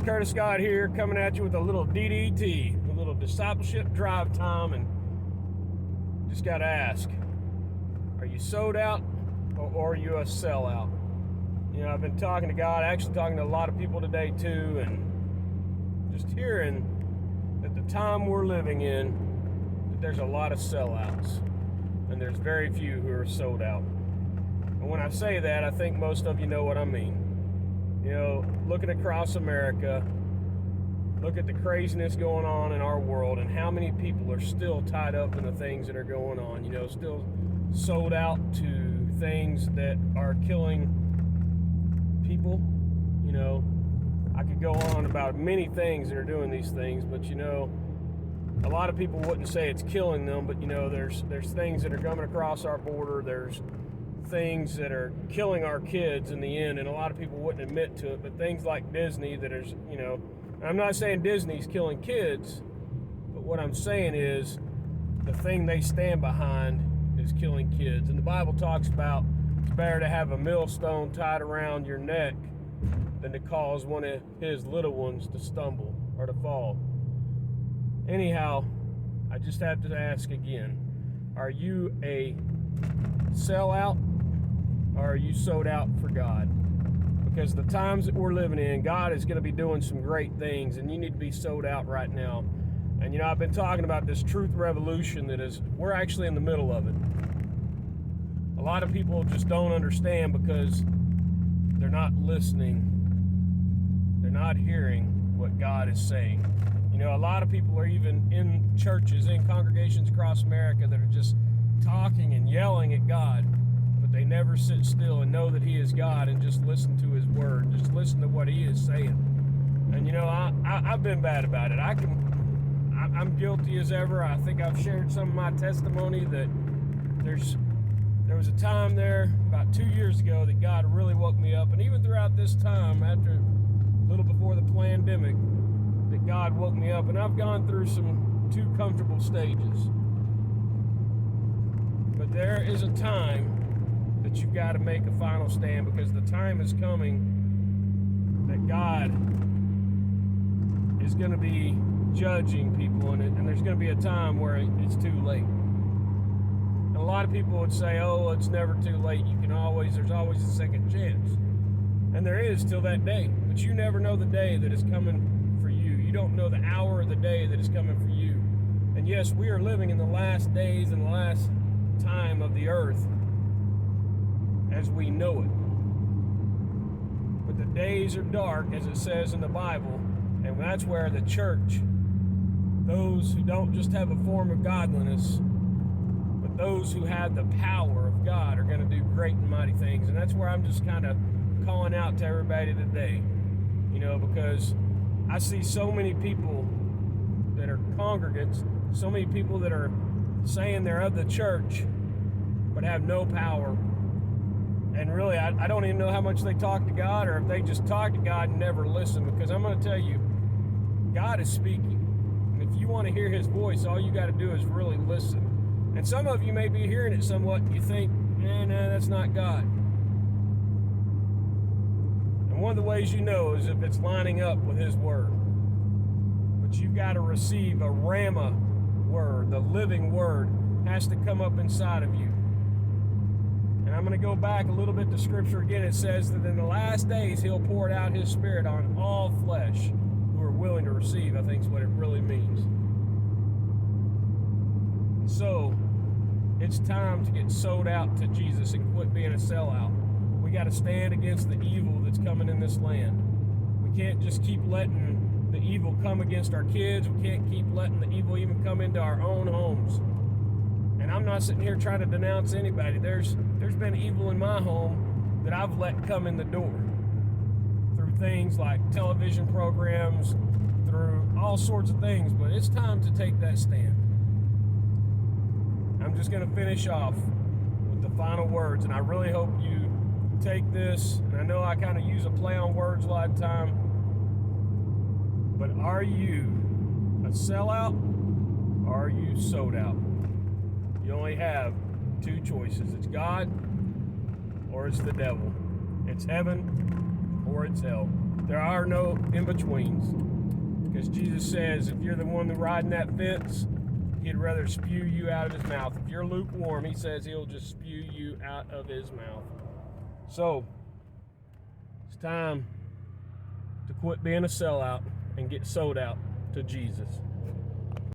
Curtis Scott here, coming at you with a little DDT, a little discipleship drive time, and just got to ask, are you sold out or are you a sellout? You know, I've been talking to God, actually talking to a lot of people today too, and just hearing that the time we're living in, that there's a lot of sellouts, and there's very few who are sold out. And when I say that, I think most of you know what I mean. You know, looking across America, look at the craziness going on in our world and how many people are still tied up in the things that are going on. You know, still sold out to things that are killing people. You know, I could go on about many things that are doing these things, but you know, a lot of people wouldn't say it's killing them, but you know, there's things that are coming across our border. There's things that are killing our kids in the end, and a lot of people wouldn't admit to it, but things like Disney that is, you know, I'm not saying Disney's killing kids, but what I'm saying is the thing they stand behind is killing kids. And the Bible talks about it's better to have a millstone tied around your neck than to cause one of his little ones to stumble or to fall. Anyhow, I just have to ask again, are you a sellout or are you sold out for God? Because the times that we're living in, God is going to be doing some great things, and you need to be sold out right now. And you know, I've been talking about this truth revolution that is, we're actually in the middle of it. A lot of people just don't understand because they're not listening. They're not hearing what God is saying. You know, a lot of people are even in churches, in congregations across America that are just talking and yelling at God, but they never sit still and know that He is God and just listen to His word, just listen to what He is saying. And you know, I've been bad about it. I'm guilty as ever. I think I've shared some of my testimony that there was a time there about 2 years ago that God really woke me up, and even throughout this time, after a little before the pandemic, that God woke me up, and I've gone through some too comfortable stages. But there is a time that you've got to make a final stand, because the time is coming that God is going to be judging people, and there's going to be a time where it's too late. And a lot of people would say, oh, it's never too late. There's always a second chance. And there is till that day. But you never know the day that is coming for you. You don't know the hour of the day that is coming for you. And yes, we are living in the last days and the last time of the earth as we know it. But the days are dark, as it says in the Bible, and that's where the church, those who don't just have a form of godliness, but those who have the power of God, are going to do great and mighty things. And that's where I'm just kind of calling out to everybody today, you know, because I see so many people that are congregants, so many people that are saying they're of the church but have no power. And really, I don't even know how much they talk to God, or if they just talk to God and never listen, because I'm going to tell you, God is speaking. And if you want to hear His voice, all you got to do is really listen. And some of you may be hearing it somewhat, and you think, no, that's not God. And one of the ways you know is if it's lining up with His word. But you've got to receive a Rhema word. The living word has to come up inside of you. And I'm going to go back a little bit to Scripture again. It says that in the last days He'll pour out His Spirit on all flesh who are willing to receive, I think is what it really means. And so, it's time to get sold out to Jesus and quit being a sellout. We got to stand against the evil that's coming in this land. We can't just keep letting the evil come against our kids. We can't keep letting the evil even come into our own homes. And I'm not sitting here trying to denounce anybody. There's been evil in my home that I've let come in the door through things like television programs, through all sorts of things. But it's time to take that stand. I'm just going to finish off with the final words, and I really hope you take this. And I know I kind of use a play on words a lot of time, but are you a sellout or are you sold out? You only have two choices. It's God or it's the devil. It's heaven or it's hell. There are no in-betweens. Because Jesus says, if you're the one that riding that fence, he'd rather spew you out of his mouth. If you're lukewarm, he says he'll just spew you out of his mouth. So, it's time to quit being a sellout and get sold out to Jesus.